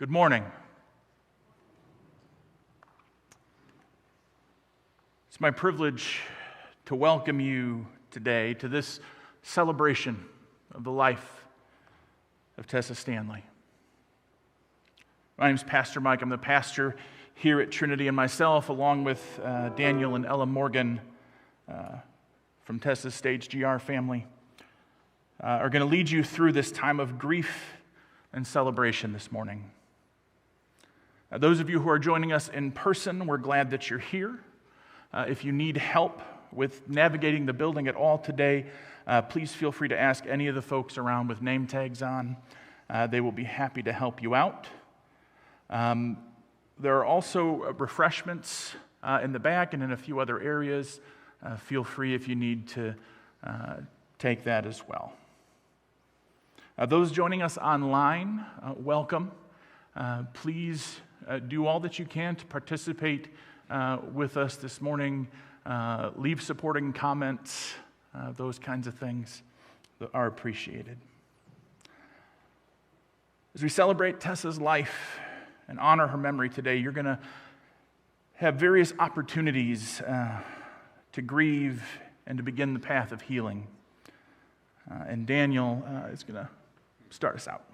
Good morning. It's my privilege to welcome you today to this celebration of the life of Tessa Stanley. My name is Pastor Mike. I'm the pastor here at Trinity, and myself, along with Daniel and Ella Morgan from Tessa's Stage GR family, are going to lead you through this time of grief and celebration this morning. Those of you who are joining us in person, we're glad that you're here. If you need help with navigating the building at all today, please feel free to ask any of the folks around with name tags on. They will be happy to help you out. There are also refreshments in the back and in a few other areas. Feel free if you need to take that as well. Those joining us online, welcome. Please do all that you can to participate with us this morning. Leave supporting comments, those kinds of things that are appreciated. As we celebrate Tessa's life and honor her memory today, you're going to have various opportunities to grieve and to begin the path of healing. And Daniel is going to start us out.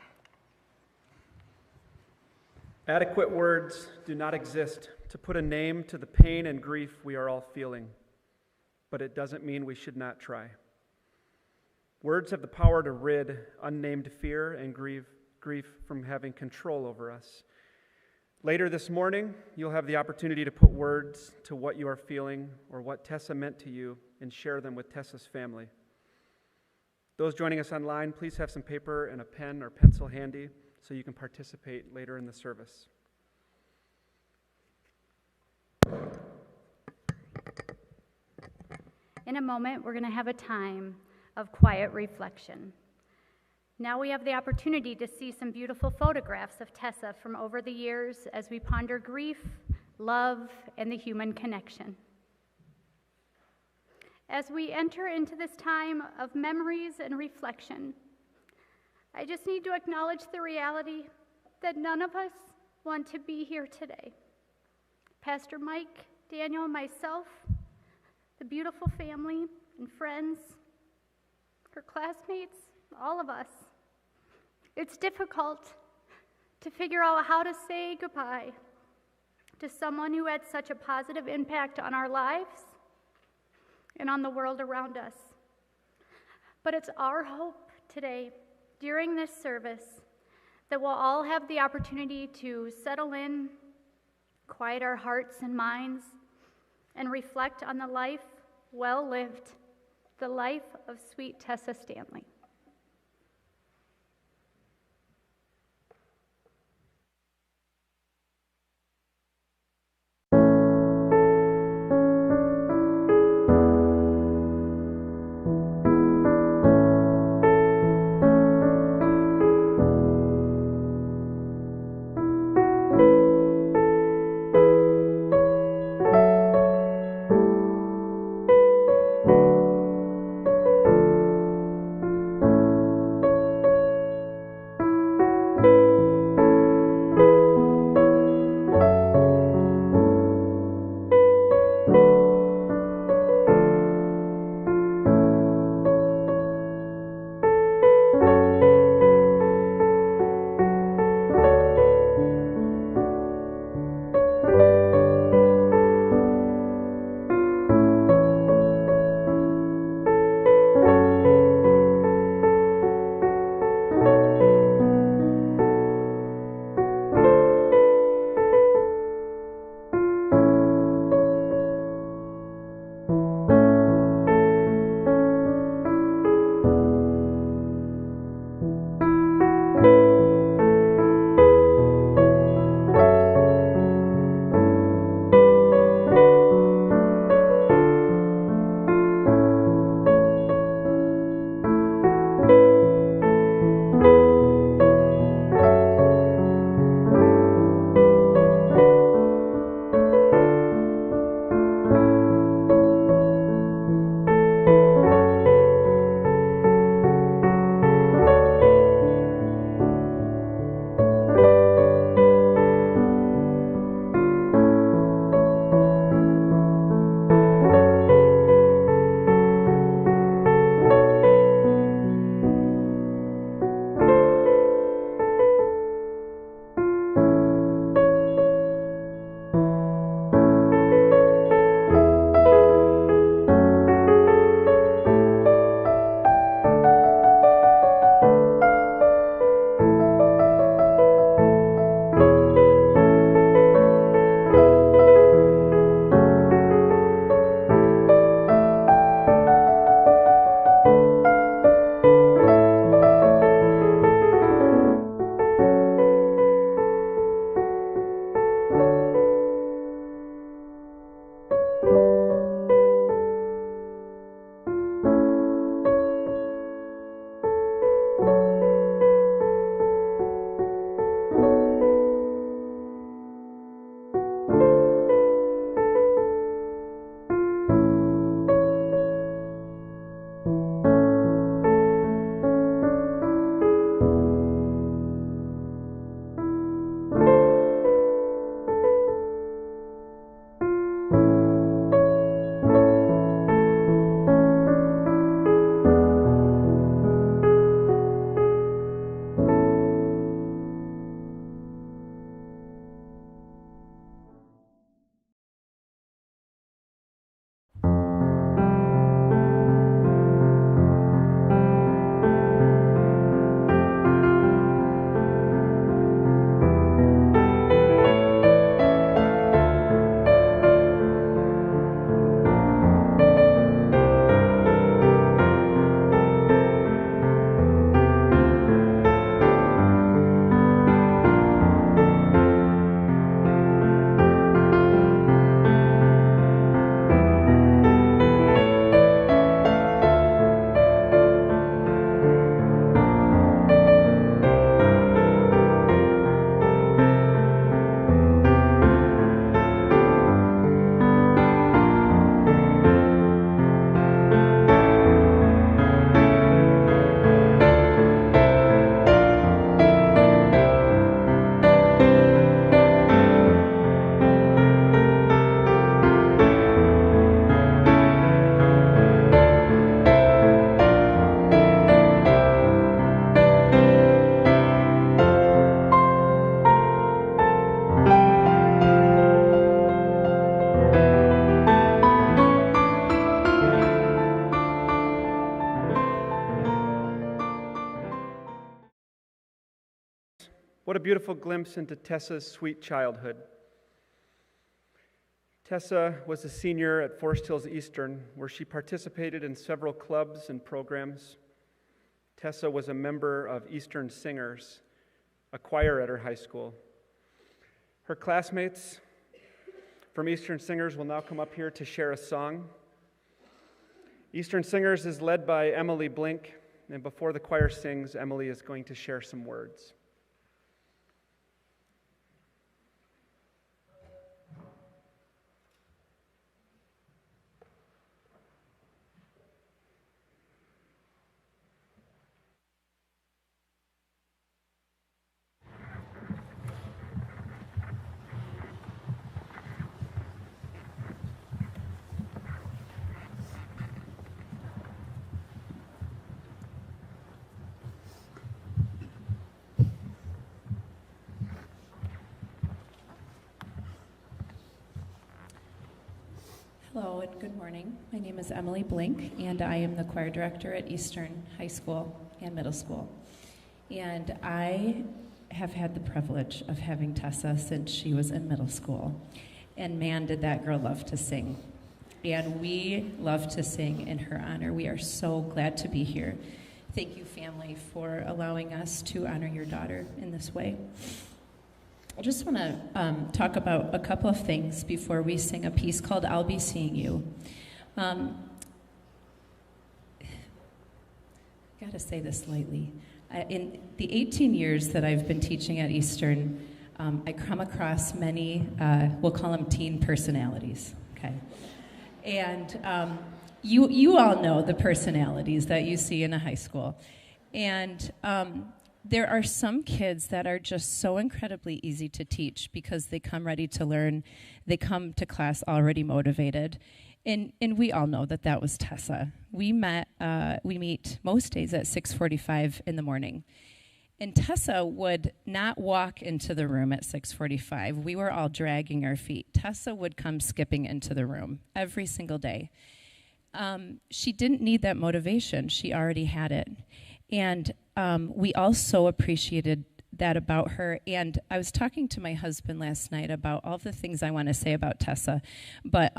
Adequate words do not exist to put a name to the pain and grief we are all feeling, but it doesn't mean we should not try. Words have the power to rid unnamed fear and grief from having control over us. Later this morning, you'll have the opportunity to put words to what you are feeling or what Tessa meant to you and share them with Tessa's family. Those joining us online, please have some paper and a pen or pencil handy so you can participate later in the service. In a moment, we're going to have a time of quiet reflection. Now we have the opportunity to see some beautiful photographs of Tessa from over the years as we ponder grief, love, and the human connection. As we enter into this time of memories and reflection, I just need to acknowledge the reality that none of us want to be here today. Pastor Mike, Daniel, and myself, the beautiful family and friends, her classmates, all of us. It's difficult to figure out how to say goodbye to someone who had such a positive impact on our lives and on the world around us. But it's our hope today, during this service, that we'll all have the opportunity to settle in, quiet our hearts and minds, and reflect on the life well lived, the life of sweet Tessa Stanley. What a beautiful glimpse into Tessa's sweet childhood. Tessa was a senior at Forest Hills Eastern, where she participated in several clubs and programs. Tessa was a member of Eastern Singers, a choir at her high school. Her classmates from Eastern Singers will now come up here to share a song. Eastern Singers is led by Emily Blink, and before the choir sings, Emily is going to share some words. Hello and good morning. My name is Emily Blink, and I am the choir director at Eastern High School and Middle School. And I have had the privilege of having Tessa since she was in middle school. And man, did that girl love to sing. And we love to sing in her honor. We are so glad to be here. Thank you, family, for allowing us to honor your daughter in this way. I just want to talk about a couple of things before we sing a piece called I'll Be Seeing You. Got to say this lightly. In the 18 years that I've been teaching at Eastern, I come across many, we'll call them teen personalities, okay? And you all know the personalities that you see in a high school. And there are some kids that are just so incredibly easy to teach because they come ready to learn. They come to class already motivated. And we all know that that was Tessa. We meet most days at 6:45 in the morning. And Tessa would not walk into the room at 6:45. We were all dragging our feet. Tessa would come skipping into the room every single day. She didn't need that motivation. She already had it. And we also appreciated that about her. And I was talking to my husband last night about all the things I want to say about Tessa, but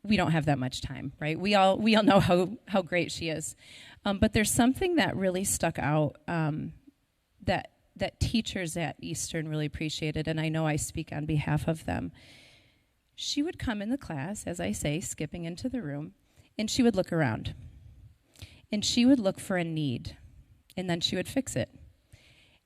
we don't have that much time, right? We all know how great she is. But there's something that really stuck out that teachers at Eastern really appreciated, and I know I speak on behalf of them. She would come in the class, as I say, skipping into the room, and she would look around. And she would look for a need, and then she would fix it.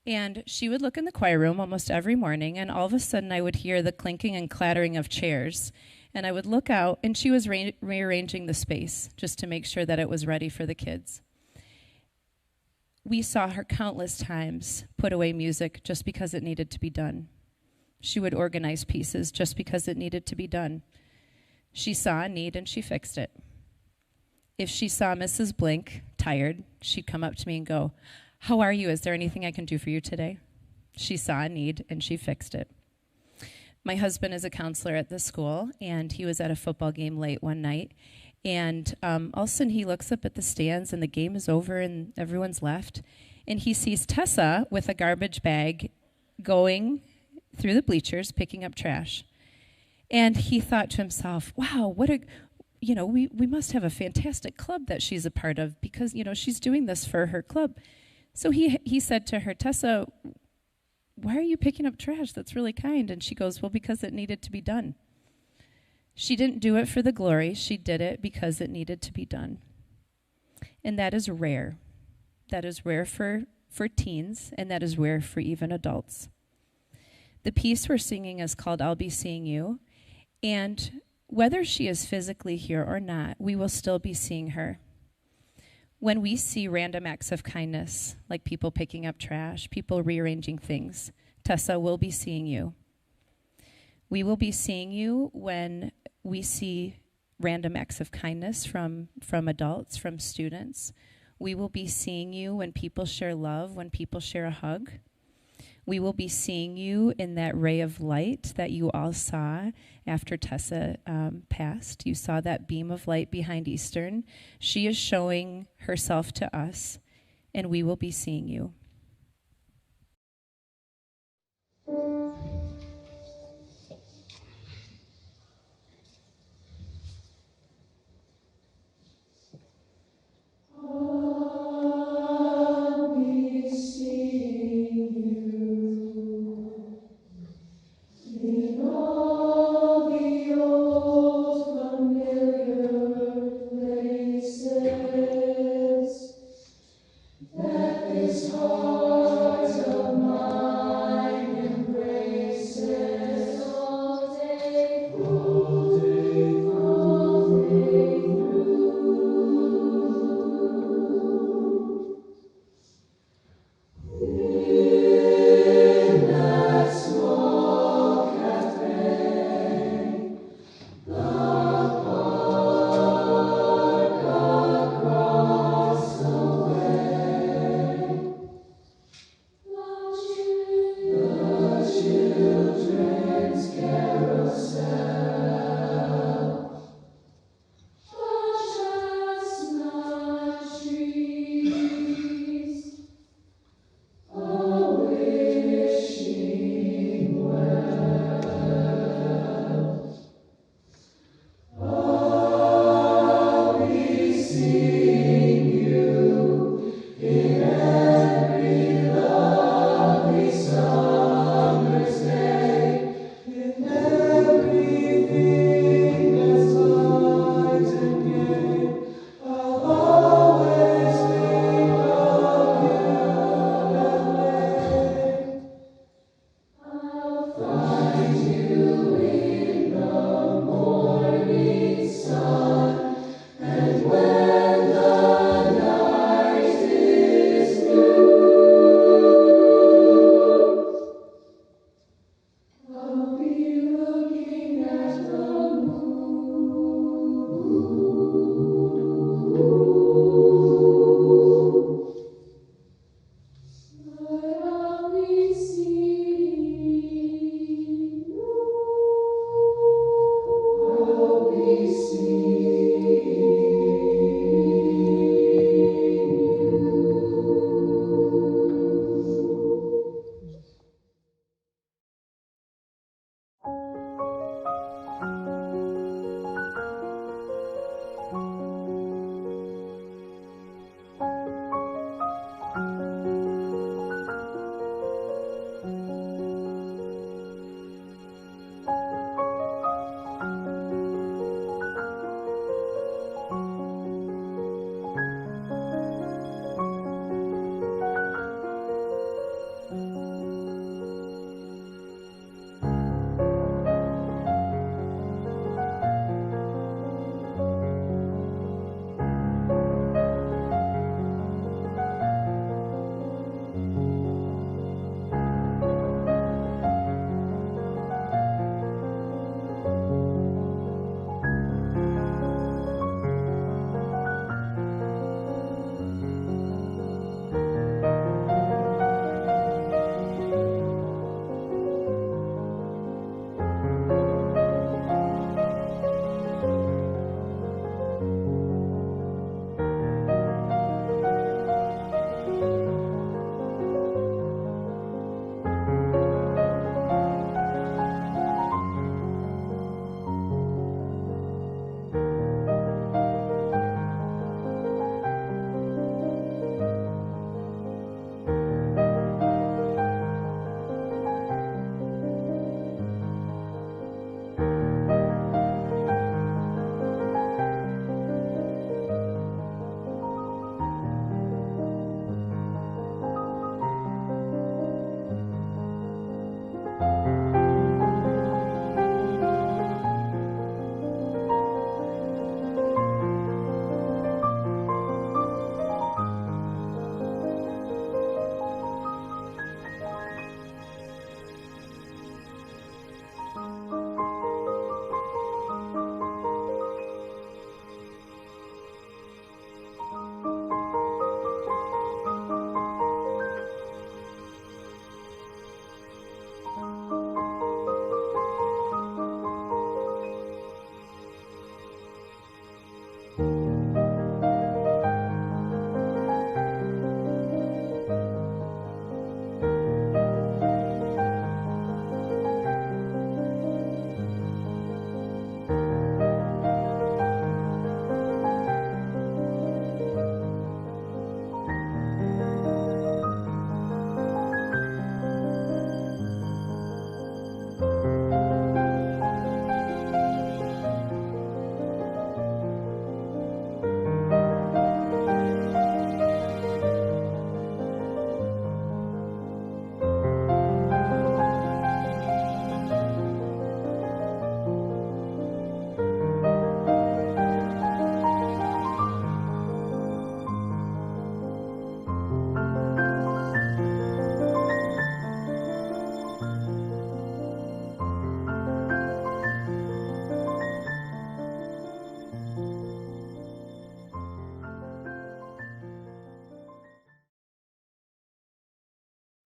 And she would look in the choir room almost every morning, and all of a sudden I would hear the clinking and clattering of chairs. And I would look out, and she was rearranging the space just to make sure that it was ready for the kids. We saw her countless times put away music just because it needed to be done. She would organize pieces just because it needed to be done. She saw a need, and she fixed it. If she saw Mrs. Blink tired, she'd come up to me and go, "How are you? Is there anything I can do for you today?" She saw a need, and she fixed it. My husband is a counselor at the school, and he was at a football game late one night, and all of a sudden he looks up at the stands, and the game is over, and everyone's left, and he sees Tessa with a garbage bag going through the bleachers, picking up trash. And he thought to himself, wow, we must have a fantastic club that she's a part of because, she's doing this for her club. So he said to her, "Tessa, why are you picking up trash? That's really kind." And she goes, "Well, because it needed to be done." She didn't do it for the glory. She did it because it needed to be done. And that is rare. That is rare for teens, and that is rare for even adults. The piece we're singing is called I'll Be Seeing You. And whether she is physically here or not, we will still be seeing her. When we see random acts of kindness, like people picking up trash, people rearranging things, Tessa will be seeing you. We will be seeing you when we see random acts of kindness from adults, from students. We will be seeing you when people share love, when people share a hug. We will be seeing you in that ray of light that you all saw after Tessa passed. You saw that beam of light behind Eastern. She is showing herself to us, and we will be seeing you.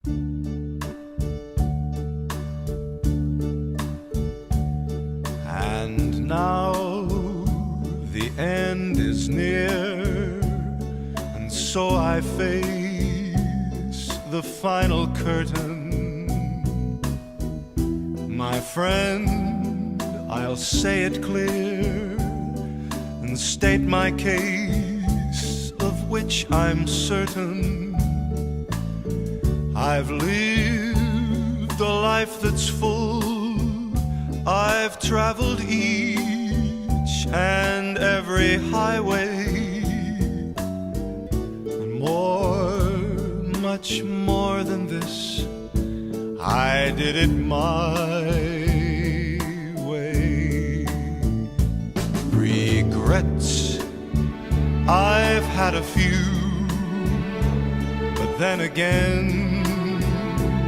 And now the end is near, and so I face the final curtain. My friend, I'll say it clear and state my case, of which I'm certain. I've lived a life that's full. I've traveled each and every highway, and more, much more than this, I did it my way. Regrets, I've had a few, but then again,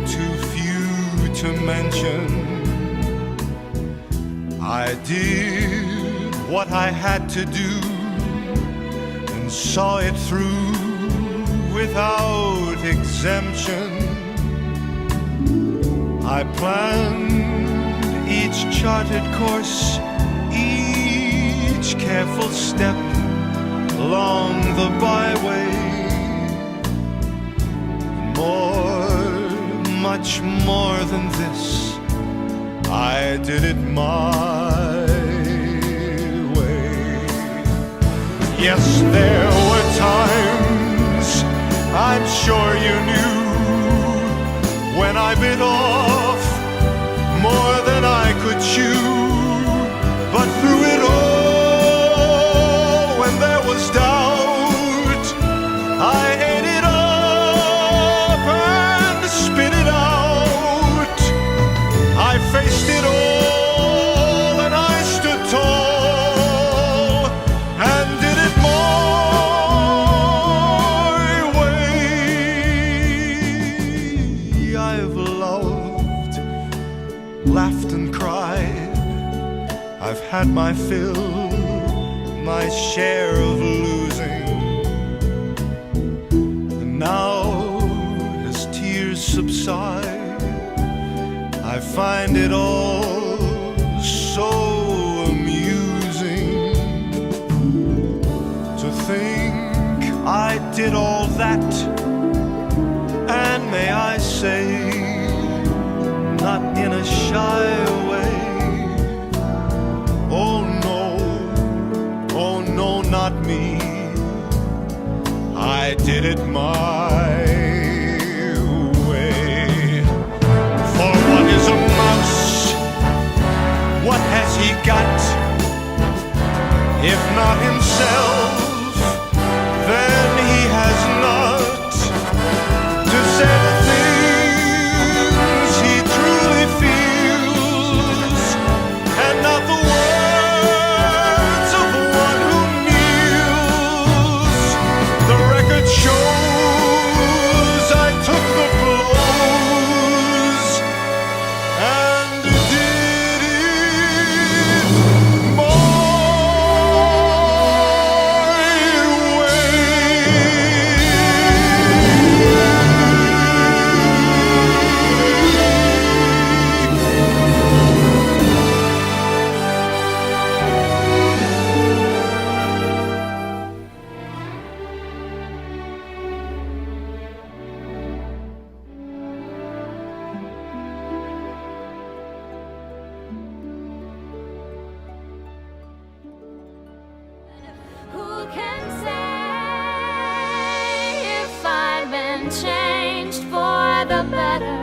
too few to mention. I did what I had to do and saw it through without exemption. I planned each charted course, each careful step along the byway. More, much more than this, I did it my way. Yes, there were times, I'm sure you knew, when I bit off more than I could chew. But through it all, when there was doubt, I ate it up and spit it out. I faced it all and I stood tall and did it my way. I've loved, laughed and cried. I've had my fill, my share of losing. And now, as tears subside, I find it all so amusing to think I did all that, and may I say, not in a shy way. Oh no, not me. I did it my way. For what is a mouse? What has he got? If not himself, then he has not to say the things he truly feels, and not the words of the one who kneels. The record shows I took the blows and did it my way. Who can say if I've been changed for the better?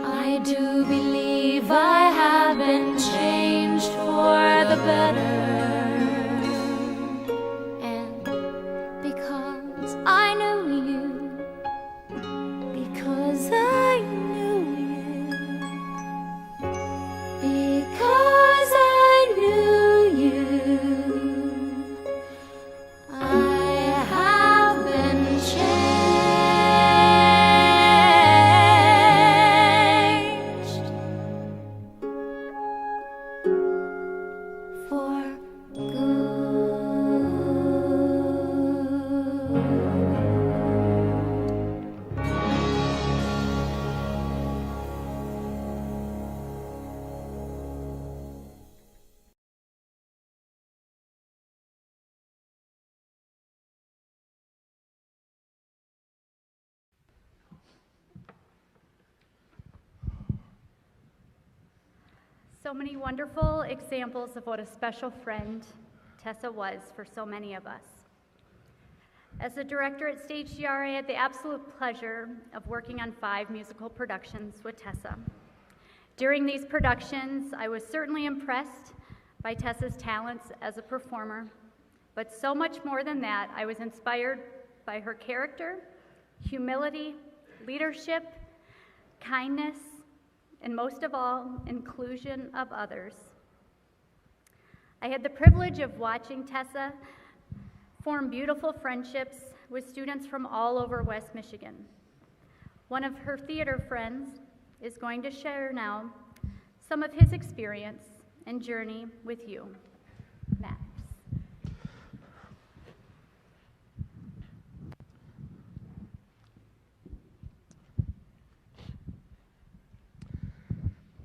I do believe I have been changed for the better. And because I knew you, because I knew you, because I knew you, I have been changed for so many wonderful examples of what a special friend Tessa was for so many of us. As the director at Stage GR, I had the absolute pleasure of working on 5 musical productions with Tessa. During these productions, I was certainly impressed by Tessa's talents as a performer, but so much more than that, I was inspired by her character, humility, leadership, kindness, and most of all, inclusion of others. I had the privilege of watching Tessa form beautiful friendships with students from all over West Michigan. One of her theater friends is going to share now some of his experience and journey with you. Max.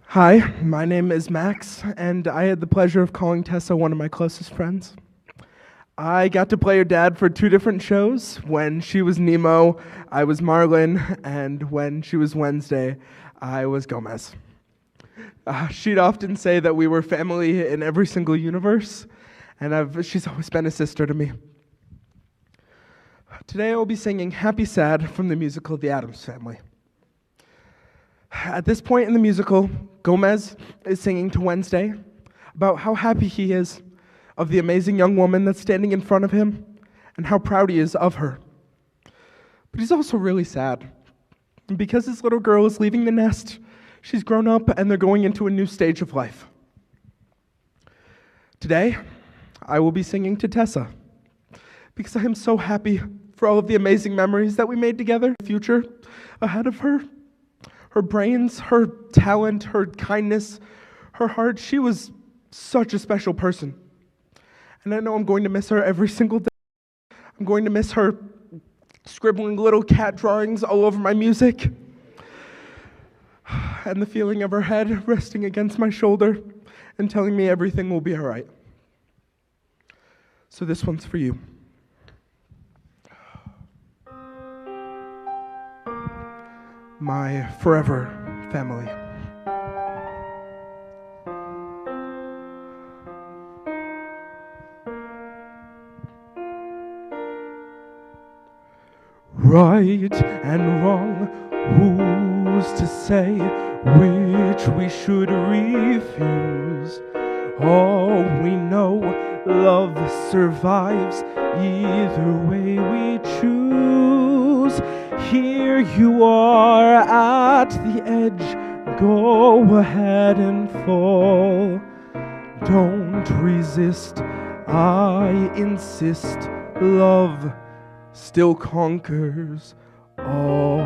Hi, my name is Max, and I had the pleasure of calling Tessa one of my closest friends. I got to play her dad for 2 different shows. When she was Nemo, I was Marlin, and when she was Wednesday, I was Gomez. She'd often say that we were family in every single universe, and she's always been a sister to me. Today I will be singing Happy Sad from the musical The Addams Family. At this point in the musical, Gomez is singing to Wednesday about how happy he is of the amazing young woman that's standing in front of him and how proud he is of her. But he's also really sad. And because his little girl is leaving the nest, she's grown up and they're going into a new stage of life. Today, I will be singing to Tessa because I am so happy for all of the amazing memories that we made together, the future ahead of her. Her brains, her talent, her kindness, her heart. She was such a special person. And I know I'm going to miss her every single day. I'm going to miss her scribbling little cat drawings all over my music. And the feeling of her head resting against my shoulder and telling me everything will be all right. So this one's for you. My forever family. Right and wrong, who's to say which we should refuse? All we know, love survives either way we choose. Here you are at the edge, go ahead and fall. Don't resist, I insist, love still conquers all.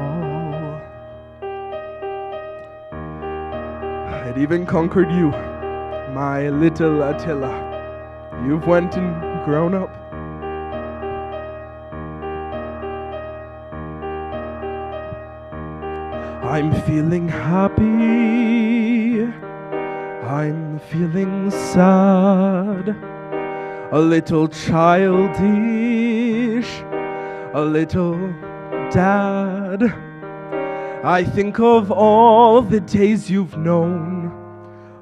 It even conquered you, my little Attila. You've went and grown up. I'm feeling happy, I'm feeling sad, a little childish, a little dad. I think of all the days you've known,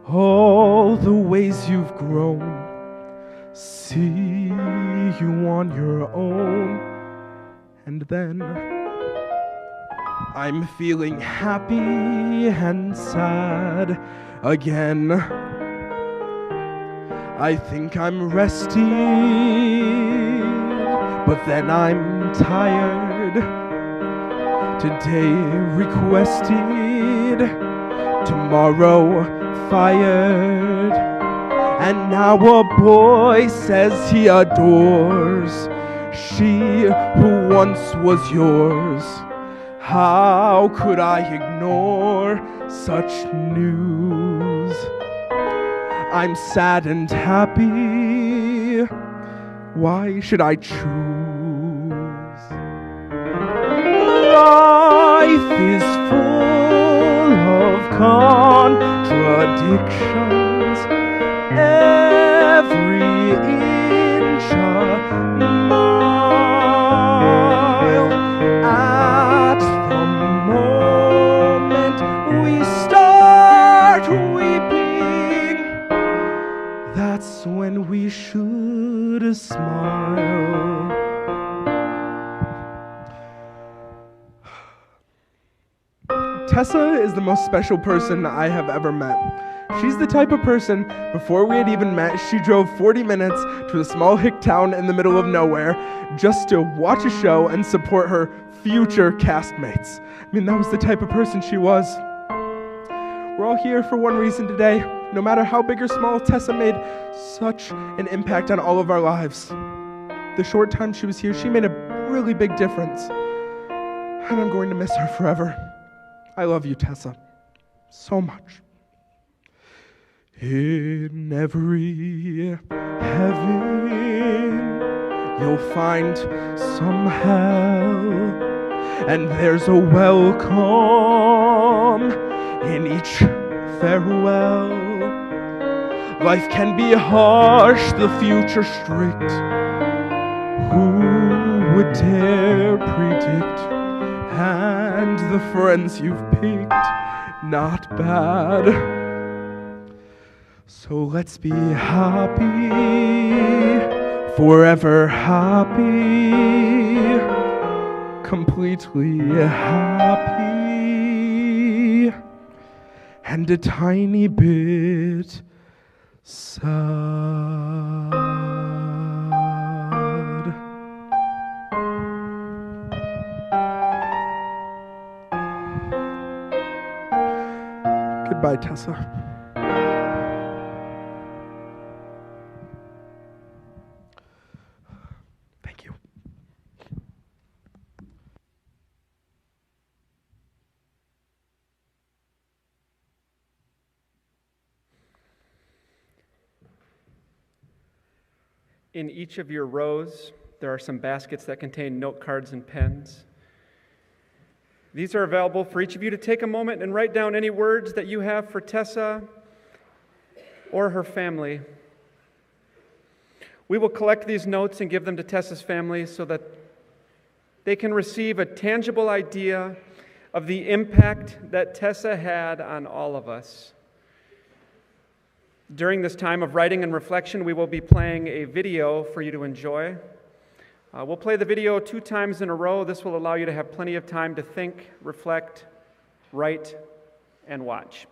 all the ways you've grown. See you on your own, and then I'm feeling happy and sad again. I think I'm resting, but then I'm tired. Today requested, tomorrow fired. And now a boy says he adores she who once was yours. How could I ignore such news? I'm sad and happy. Why should I choose? Life is full of contradictions. Every inch a mile. At the moment we start weeping, Tessa is the most special person I have ever met. She's the type of person, before we had even met, she drove 40 minutes to a small hick town in the middle of nowhere just to watch a show and support her future castmates. I mean, that was the type of person she was. We're all here for one reason today. No matter how big or small, Tessa made such an impact on all of our lives. The short time she was here, she made a really big difference. And I'm going to miss her forever. I love you, Tessa, so much. In every heaven, you'll find some hell, and there's a welcome in each farewell. Life can be harsh, the future strict. Who would dare predict? And the friends you've picked, not bad. So let's be happy, forever happy, completely happy, and a tiny bit sad. Goodbye, Tessa. Thank you. In each of your rows, there are some baskets that contain note cards and pens. These are available for each of you to take a moment and write down any words that you have for Tessa or her family. We will collect these notes and give them to Tessa's family so that they can receive a tangible idea of the impact that Tessa had on all of us. During this time of writing and reflection, we will be playing a video for you to enjoy. We'll play the video 2 times in a row. This will allow you to have plenty of time to think, reflect, write, and watch.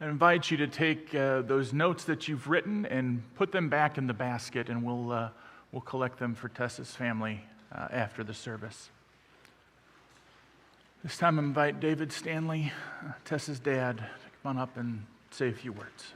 I invite you to take those notes that you've written and put them back in the basket, and we'll collect them for Tessa's family after the service. This time I invite David Stanley, Tessa's dad, to come on up and say a few words.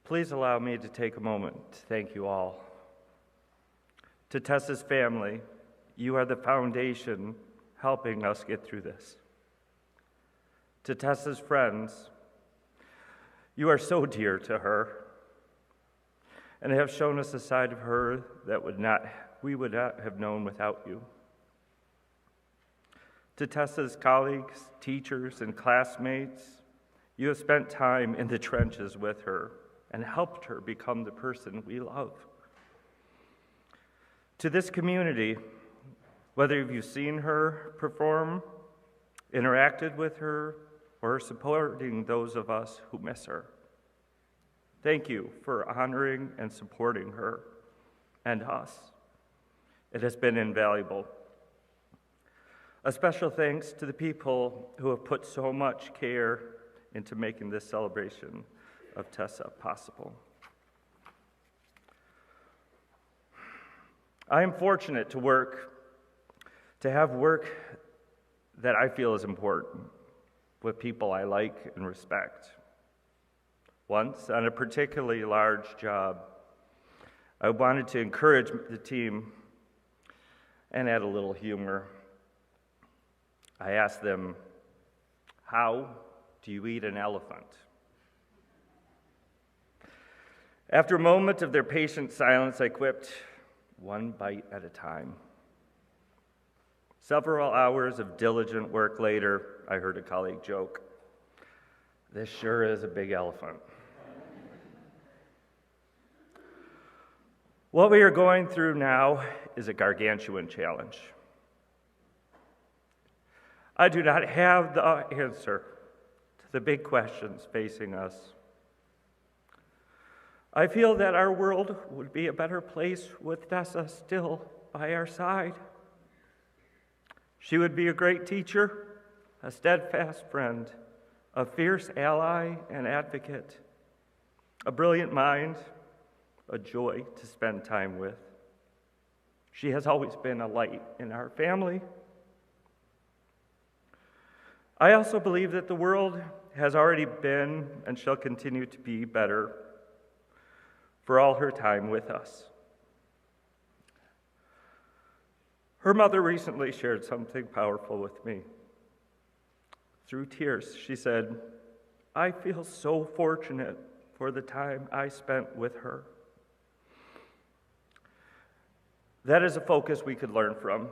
Please allow me to take a moment to thank you all. To Tessa's family, you are the foundation helping us get through this. To Tessa's friends, you are so dear to her and have shown us a side of her that we would not have known without you. To Tessa's colleagues, teachers, and classmates, you have spent time in the trenches with her and helped her become the person we love. To this community, whether you've seen her perform, interacted with her, or supporting those of us who miss her, thank you for honoring and supporting her and us. It has been invaluable. A special thanks to the people who have put so much care into making this celebration of Tessa possible. I am fortunate to have work that I feel is important with people I like and respect. Once, on a particularly large job, I wanted to encourage the team and add a little humor. I asked them, "How do you eat an elephant?" After a moment of their patient silence, I quipped, "One bite at a time." Several hours of diligent work later, I heard a colleague joke, "This sure is a big elephant." What we are going through now is a gargantuan challenge. I do not have the answer to the big questions facing us. I feel that our world would be a better place with Tessa still by our side. She would be a great teacher, a steadfast friend, a fierce ally and advocate, a brilliant mind, a joy to spend time with. She has always been a light in our family. I also believe that the world has already been and shall continue to be better for all her time with us. Her mother recently shared something powerful with me. Through tears, she said, "I feel so fortunate for the time I spent with her." That is a focus we could learn from.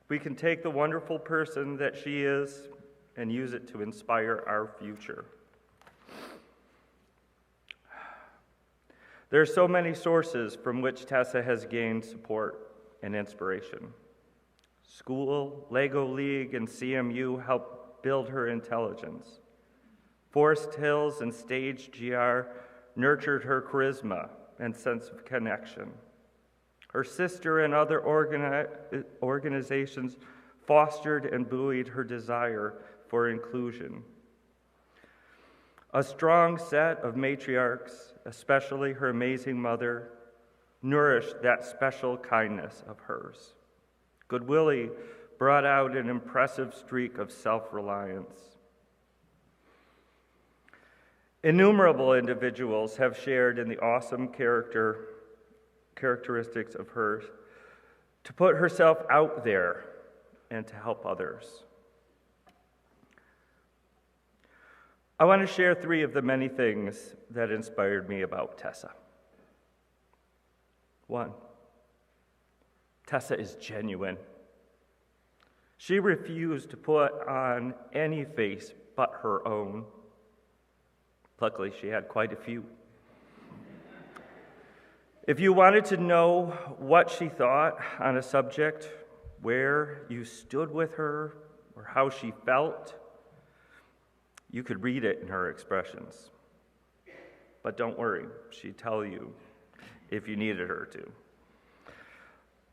We can take the wonderful person that she is and use it to inspire our future. There are so many sources from which Tessa has gained support and inspiration. School, Lego League, and CMU helped build her intelligence. Forest Hills and Stage GR nurtured her charisma and sense of connection. Her sister and other organizations fostered and buoyed her desire for inclusion. A strong set of matriarchs, especially her amazing mother, nourished that special kindness of hers. Good Willie brought out an impressive streak of self-reliance. Innumerable individuals have shared in the awesome characteristics of her to put herself out there and to help others. I want to share 3 of the many things that inspired me about Tessa. 1, Tessa is genuine. She refused to put on any face but her own. Luckily, she had quite a few. If you wanted to know what she thought on a subject, where you stood with her, or how she felt, you could read it in her expressions. But don't worry, she'd tell you if you needed her to.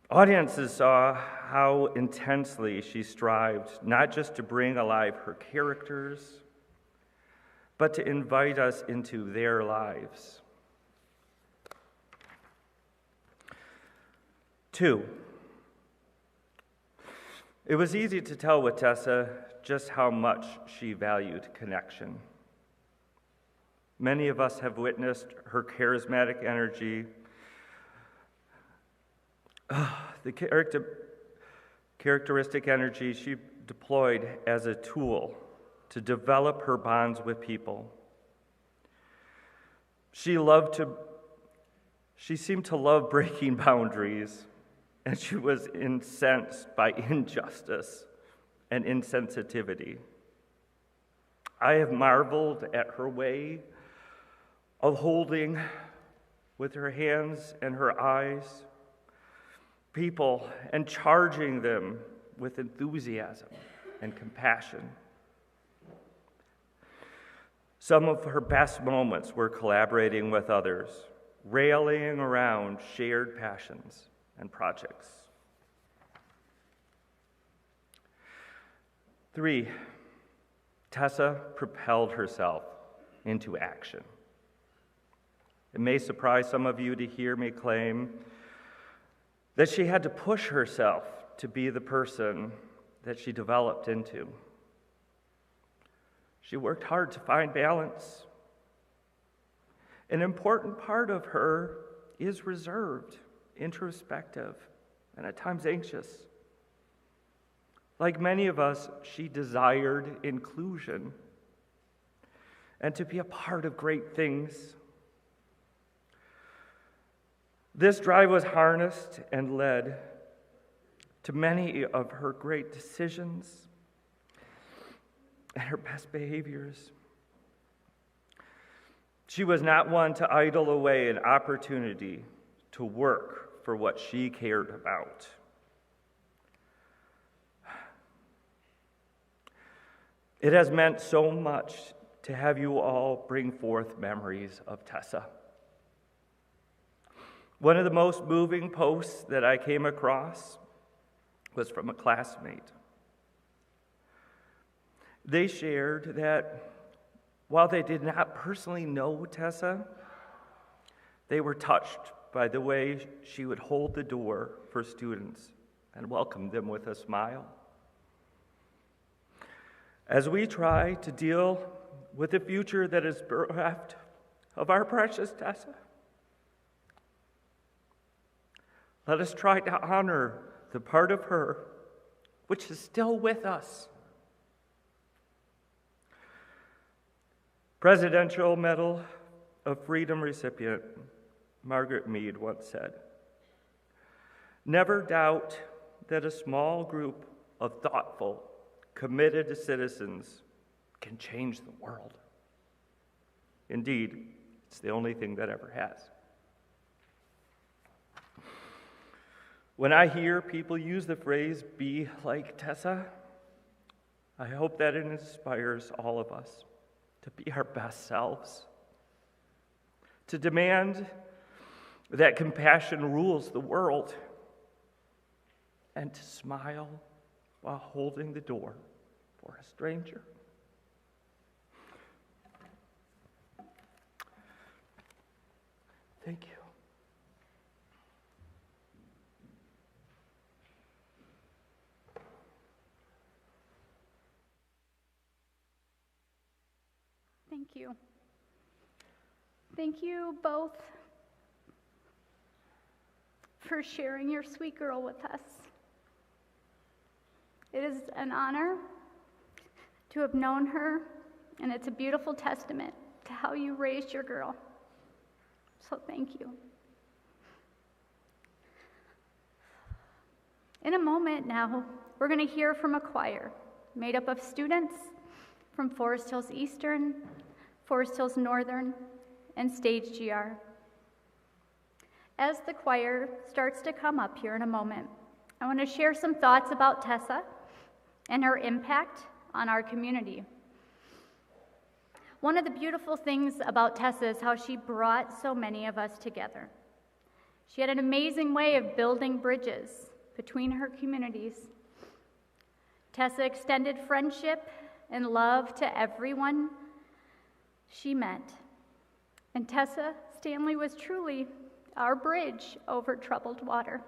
Audiences saw how intensely she strived not just to bring alive her characters, but to invite us into their lives. 2, it was easy to tell with Tessa just how much she valued connection. Many of us have witnessed her charismatic energy, the characteristic energy she deployed as a tool to develop her bonds with people. She seemed to love breaking boundaries, and she was incensed by injustice and insensitivity. I have marveled at her way of holding with her hands and her eyes people and charging them with enthusiasm and compassion. Some of her best moments were collaborating with others, rallying around shared passions and projects. 3, Tessa propelled herself into action. It may surprise some of you to hear me claim that she had to push herself to be the person that she developed into. She worked hard to find balance. An important part of her is reserved, introspective, and at times anxious. Like many of us, she desired inclusion and to be a part of great things. This drive was harnessed and led to many of her great decisions and her best behaviors. She was not one to idle away an opportunity to work for what she cared about. It has meant so much to have you all bring forth memories of Tessa. One of the most moving posts that I came across was from a classmate. They shared that while they did not personally know Tessa, they were touched by the way she would hold the door for students and welcome them with a smile. As we try to deal with the future that is bereft of our precious Tessa, let us try to honor the part of her which is still with us. Presidential Medal of Freedom recipient Margaret Mead once said, "Never doubt that a small group of thoughtful, committed citizens can change the world. Indeed, it's the only thing that ever has." When I hear people use the phrase, "be like Tessa," I hope that it inspires all of us to be our best selves, to demand that compassion rules the world, and to smile while holding the door for a stranger. Thank you. Thank you. Thank you both for sharing your sweet girl with us. It is an honor to have known her, and it's a beautiful testament to how you raised your girl. So thank you. In a moment now, we're going to hear from a choir made up of students from Forest Hills Eastern, Forest Hills Northern, and Stage GR. As the choir starts to come up here in a moment, I want to share some thoughts about Tessa and her impact on our community. One of the beautiful things about Tessa is how she brought so many of us together. She had an amazing way of building bridges between her communities. Tessa extended friendship and love to everyone she met. And Tessa Stanley was truly our bridge over troubled water.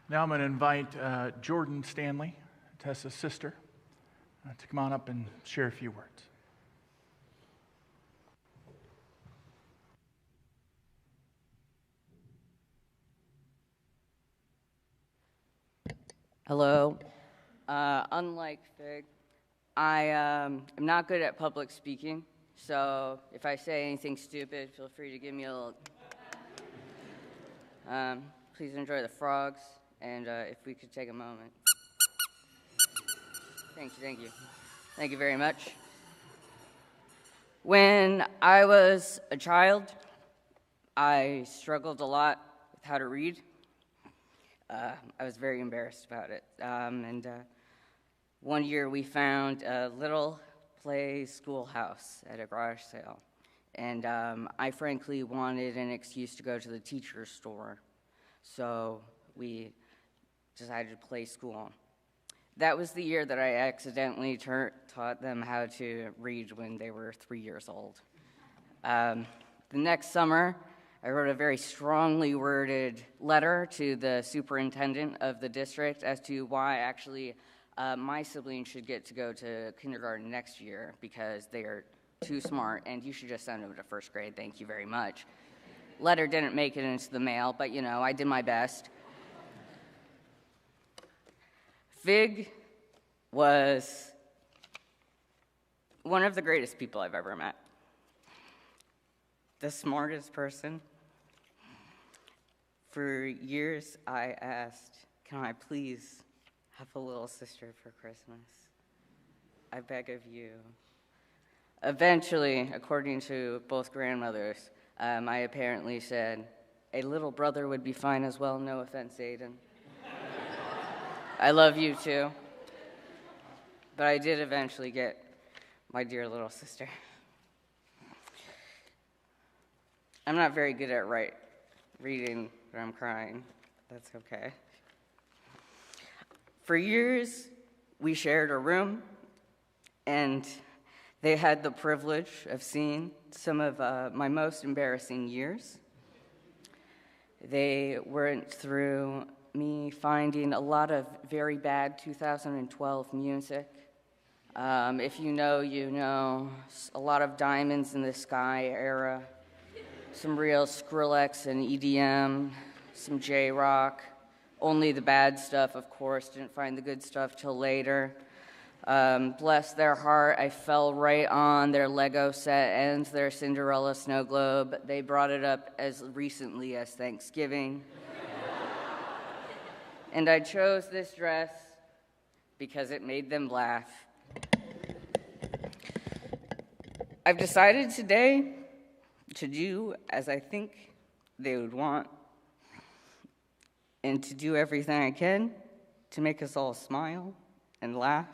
Now I'm going to invite Jordan Stanley, Tessa's sister, to come on up and share a few words. Hello. Unlike Fig, I am not good at public speaking, so if I say anything stupid, feel free to give me a little... please enjoy the frogs, and if we could take a moment. Thank you. Thank you very much. When I was a child, I struggled a lot with how to read. I was very embarrassed about it. One year we found a little play schoolhouse at a garage sale. And I frankly wanted an excuse to go to the teacher's store. So we decided to play school. That was the year that I accidentally taught them how to read when they were 3 years old. The next summer, I wrote a very strongly worded letter to the superintendent of the district as to why actually my siblings should get to go to kindergarten next year because they are too smart and you should just send them to first grade. Thank you very much. Letter didn't make it into the mail, but I did my best. Fig was one of the greatest people I've ever met. The smartest person. For years, I asked, can I please have a little sister for Christmas? I beg of you. Eventually, according to both grandmothers, I apparently said, a little brother would be fine as well. No offense, Aiden. I love you too. But I did eventually get my dear little sister. I'm not very good at reading, but I'm crying. That's okay. For years, we shared a room, and they had the privilege of seeing some of my most embarrassing years. They went through me finding a lot of very bad 2012 music. If you know, you know. A lot of Diamonds in the Sky era. Some real Skrillex and EDM, some J-rock. Only the bad stuff, of course. Didn't find the good stuff till later. Bless their heart, I fell right on their Lego set and their Cinderella snow globe. They brought it up as recently as Thanksgiving. And I chose this dress because it made them laugh. I've decided today to do as I think they would want and to do everything I can to make us all smile and laugh.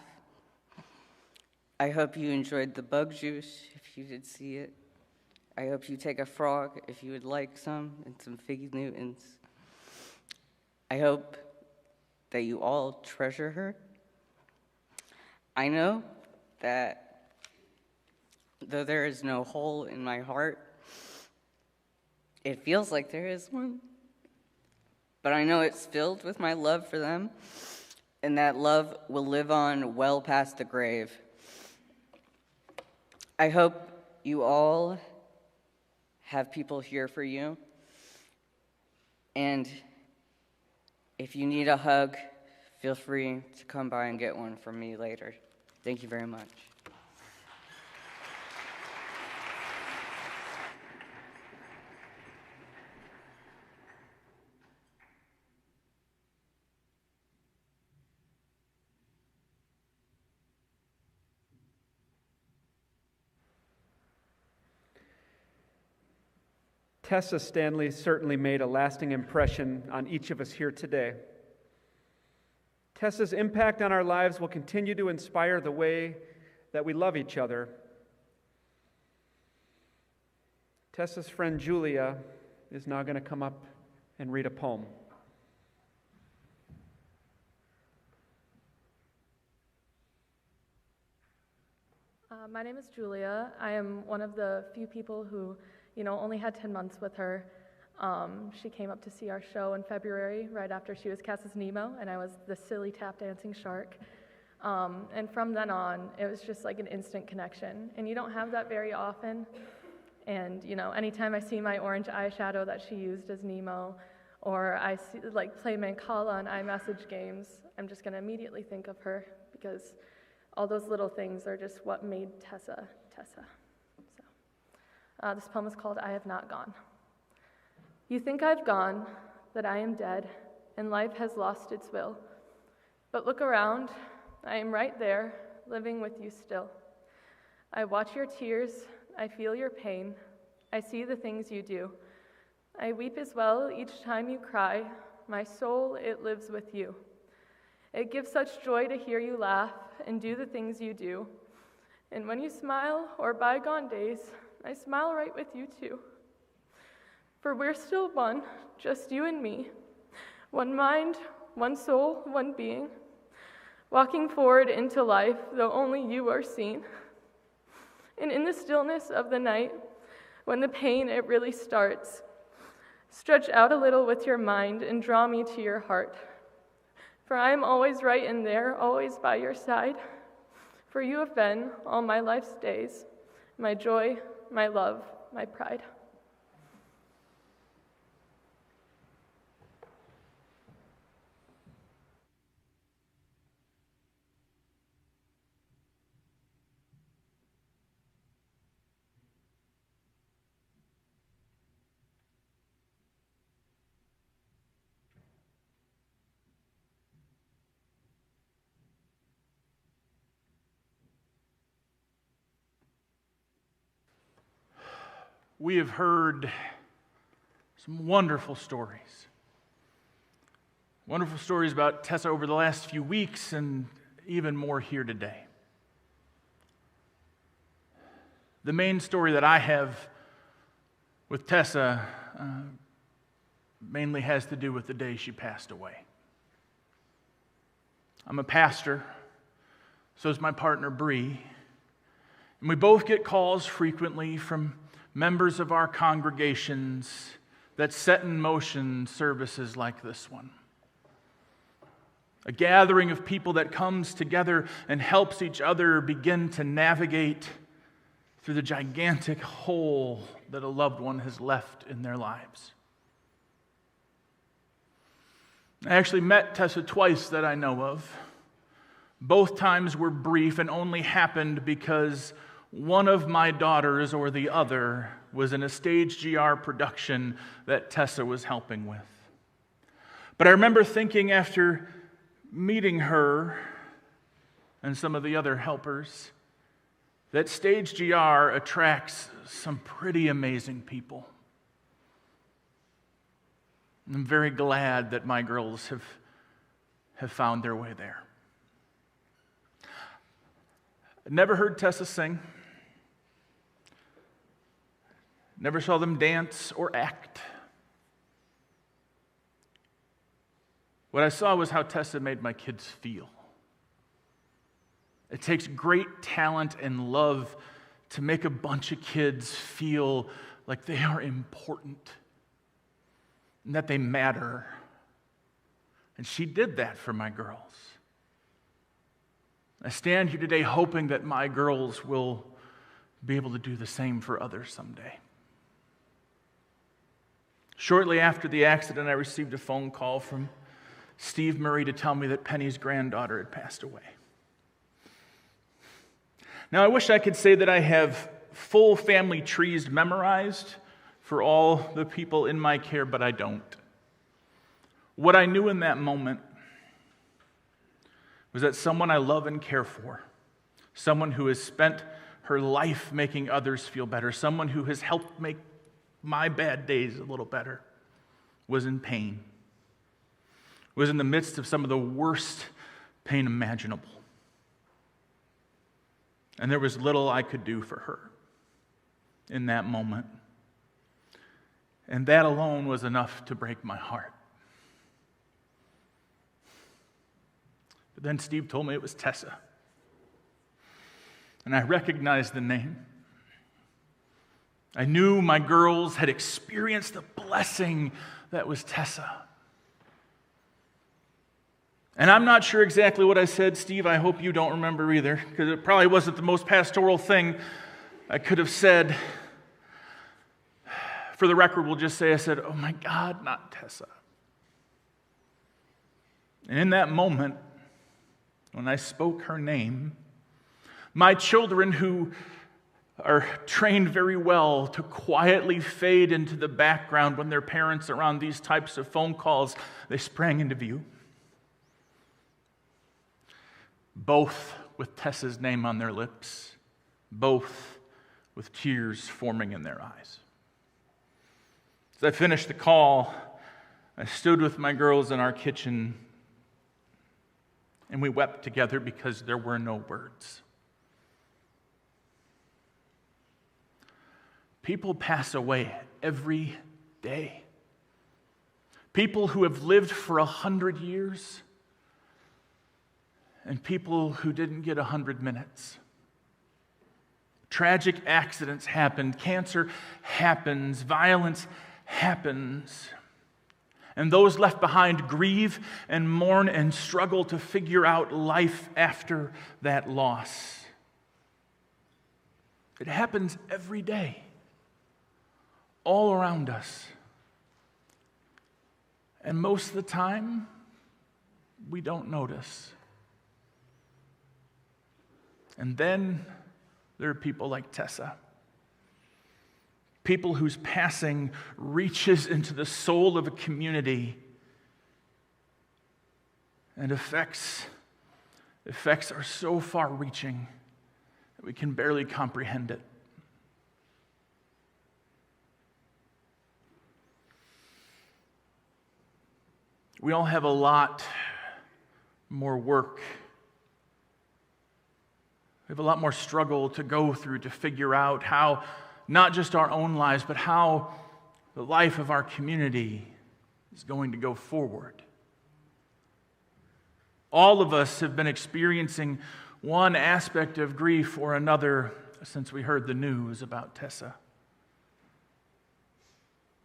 I hope you enjoyed the bug juice if you did see it. I hope you take a frog if you would like some and some Figgy Newtons. I hope that you all treasure her. I know that though there is no hole in my heart, it feels like there is one. But I know it's filled with my love for them, and that love will live on well past the grave. I hope you all have people here for you. And if you need a hug, feel free to come by and get one from me later. Thank you very much. Tessa Stanley certainly made a lasting impression on each of us here today. Tessa's impact on our lives will continue to inspire the way that we love each other. Tessa's friend Julia is now going to come up and read a poem. My name is Julia. I am one of the few people who, only had 10 months with her. She came up to see our show in February, right after she was cast as Nemo, and I was the silly tap dancing shark. And from then on, it was just like an instant connection. And you don't have that very often. And, anytime I see my orange eyeshadow that she used as Nemo, or I see, play Mancala on iMessage games, I'm just going to immediately think of her, because all those little things are just what made Tessa, Tessa. So, this poem is called I Have Not Gone. You think I've gone, that I am dead, and life has lost its will. But look around, I am right there, living with you still. I watch your tears, I feel your pain, I see the things you do. I weep as well each time you cry, my soul, it lives with you. It gives such joy to hear you laugh and do the things you do. And when you smile, or bygone days, I smile right with you too. For we're still one, just you and me, one mind, one soul, one being, walking forward into life, though only you are seen. And in the stillness of the night, when the pain, it really starts, stretch out a little with your mind and draw me to your heart. For I am always right in there, always by your side. For you have been, all my life's days, my joy, my love, my pride. We have heard some wonderful stories. Wonderful stories about Tessa over the last few weeks, and even more here today. The main story that I have with Tessa mainly has to do with the day she passed away. I'm a pastor, so is my partner Bree, and we both get calls frequently from members of our congregations that set in motion services like this one. A gathering of people that comes together and helps each other begin to navigate through the gigantic hole that a loved one has left in their lives. I actually met Tessa twice that I know of. Both times were brief and only happened because one of my daughters or the other was in a stage GR production that Tessa was helping with. But I remember thinking after meeting her and some of the other helpers that stage GR attracts some pretty amazing people. I'm very glad that my girls have found their way there. I never heard Tessa sing. Never saw them dance or act. What I saw was how Tessa made my kids feel. It takes great talent and love to make a bunch of kids feel like they are important and that they matter. And she did that for my girls. I stand here today hoping that my girls will be able to do the same for others someday. Shortly after the accident, I received a phone call from Steve Murray to tell me that Penny's granddaughter had passed away. Now, I wish I could say that I have full family trees memorized for all the people in my care, but I don't. What I knew in that moment was that someone I love and care for, someone who has spent her life making others feel better, someone who has helped make my bad days a little better, was in pain, was in the midst of some of the worst pain imaginable. And there was little I could do for her in that moment. And that alone was enough to break my heart. But then Steve told me it was Tessa. And I recognized the name. I knew my girls had experienced the blessing that was Tessa. And I'm not sure exactly what I said, Steve. I hope you don't remember either, because it probably wasn't the most pastoral thing I could have said. For the record, we'll just say I said, "Oh my God, not Tessa." And in that moment, when I spoke her name, my children, who are trained very well to quietly fade into the background when their parents are on these types of phone calls, they sprang into view. Both with Tessa's name on their lips, both with tears forming in their eyes. As I finished the call, I stood with my girls in our kitchen, and we wept together because there were no words. People pass away every day. People who have lived for 100 years, and people who didn't get 100 minutes. Tragic accidents happen, cancer happens, violence happens. And those left behind grieve and mourn and struggle to figure out life after that loss. It happens every day, all around us. And most of the time, we don't notice. And then there are people like Tessa. People whose passing reaches into the soul of a community and effects are so far-reaching that we can barely comprehend it. We all have a lot more work. We have a lot more struggle to go through to figure out how, not just our own lives, but how the life of our community is going to go forward. All of us have been experiencing one aspect of grief or another since we heard the news about Tessa.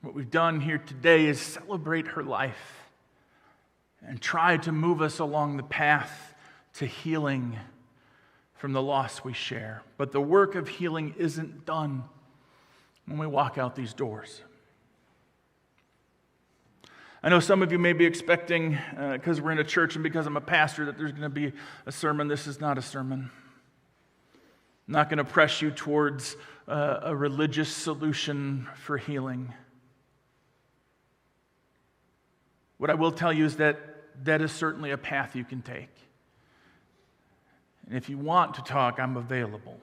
What we've done here today is celebrate her life and try to move us along the path to healing from the loss we share. But the work of healing isn't done when we walk out these doors. I know some of you may be expecting, because we're in a church and because I'm a pastor, that there's going to be a sermon. This is not a sermon. I'm not going to press you towards a religious solution for healing. What I will tell you is that is certainly a path you can take. And if you want to talk, I'm available.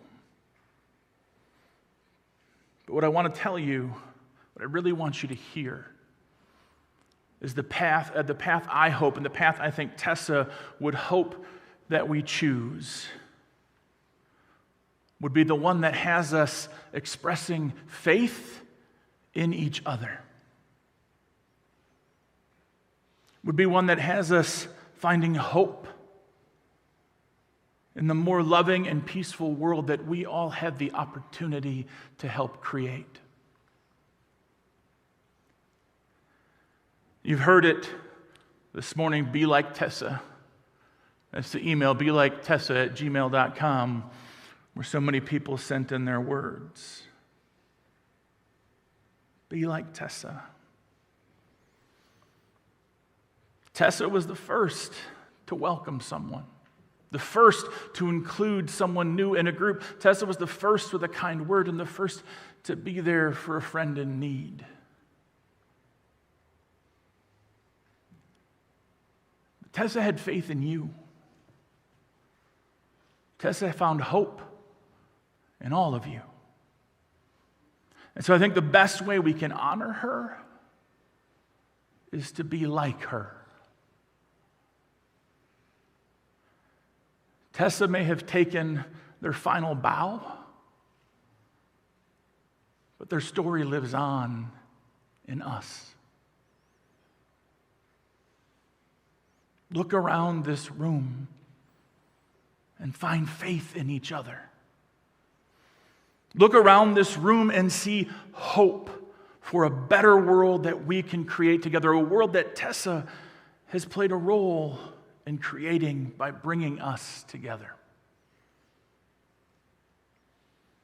But what I want to tell you, what I really want you to hear, is the path I hope and the path I think Tessa would hope that we choose would be the one that has us expressing faith in each other. Would be one that has us finding hope in the more loving and peaceful world that we all have the opportunity to help create. You've heard it this morning, be like Tessa. That's the email, beliketessa@gmail.com, where so many people sent in their words. Be like Tessa. Tessa was the first to welcome someone, the first to include someone new in a group. Tessa was the first with a kind word and the first to be there for a friend in need. Tessa had faith in you. Tessa found hope in all of you. And so I think the best way we can honor her is to be like her. Tessa may have taken their final bow, but their story lives on in us. Look around this room and find faith in each other. Look around this room and see hope for a better world that we can create together, a world that Tessa has played a role in creating by bringing us together.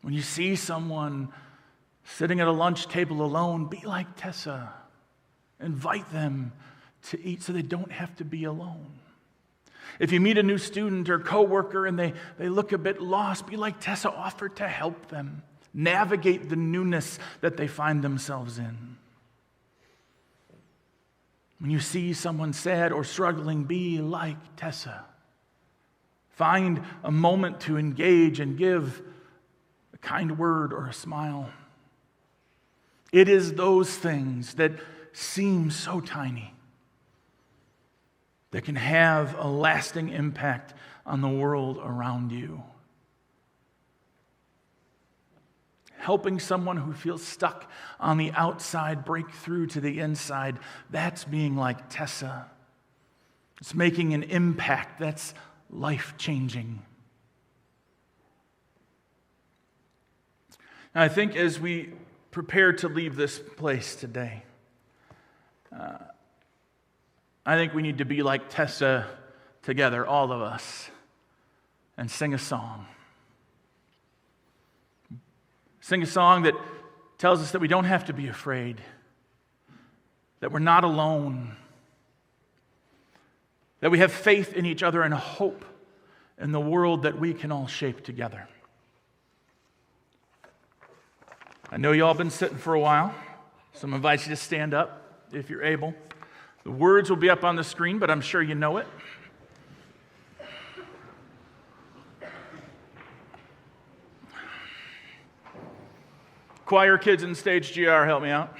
When you see someone sitting at a lunch table alone, be like Tessa. Invite them to eat so they don't have to be alone. If you meet a new student or coworker and they look a bit lost, be like Tessa, offer to help them navigate the newness that they find themselves in. When you see someone sad or struggling, be like Tessa. Find a moment to engage and give a kind word or a smile. It is those things that seem so tiny that can have a lasting impact on the world around you. Helping someone who feels stuck on the outside break through to the inside, that's being like Tessa. It's making an impact that's life-changing. Now, I think as we prepare to leave this place today, I think we need to be like Tessa together, all of us, and sing a song. Sing a song that tells us that we don't have to be afraid, that we're not alone, that we have faith in each other and hope in the world that we can all shape together. I know you all been sitting for a while, so I'm inviting you to stand up if you're able. The words will be up on the screen, but I'm sure you know it. Choir kids and stage GR, help me out.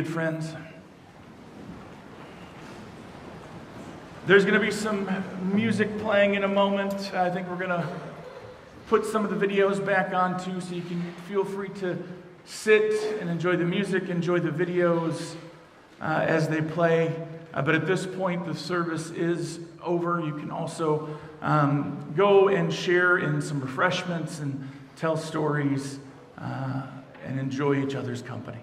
seated, friends. There's going to be some music playing in a moment. I think we're going to put some of the videos back on too, so you can feel free to sit and enjoy the music, enjoy the videos as they play. But at this point, the service is over. You can also go and share in some refreshments and tell stories and enjoy each other's company.